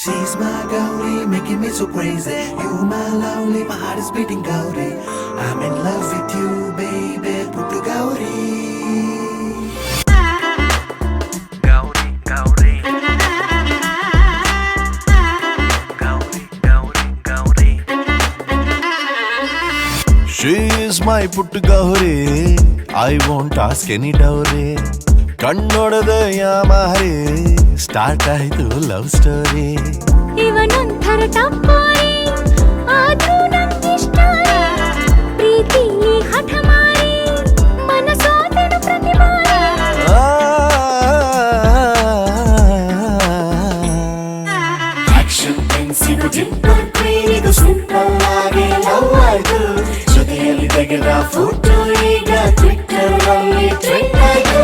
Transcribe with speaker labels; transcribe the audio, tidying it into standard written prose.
Speaker 1: She's my Gauri, making me so crazy. You my lovely, my heart is beating Gauri. I'm in love with you, baby, Puttu Gauri.
Speaker 2: Gauri, Gauri. Gauri, Gauri, Gauri.
Speaker 3: She is my Puttu Gauri. I won't ask any dowry. ಕಣ್ಣೊಡೆದ ಯಾಮಾರಿ start ಆಯ್ತು love story.
Speaker 4: ಇವನೊಂಥರ ಟಪ್ಪೋರಿ ಆದ್ರೂ ನಂಗಿಷ್ಟ ಪ್ರೀತಿ ಹಠ ಮಾರಿ ಮನಸೋದನು ಪ್ರತಿ ಬಾರಿ.
Speaker 5: ಆಕ್ಷನ್ ಪೆನ್ಸಿಲ್ ಡಿಂಪಲ್ ಕ್ವೀನ್ ಇದು ಸಿಂಪಲ್ ಆಗಿ ಲವ್ ಆಯ್ತು. ಜೊತೆಯಲ್ಲಿ ತೆಗೆದ ಫೋಟೋ ಈಗ ಟ್ವಿಟ್ಟರ್ ಅಲ್ಲಿ ಟ್ರೆಂಡ್ ಆಯ್ತು.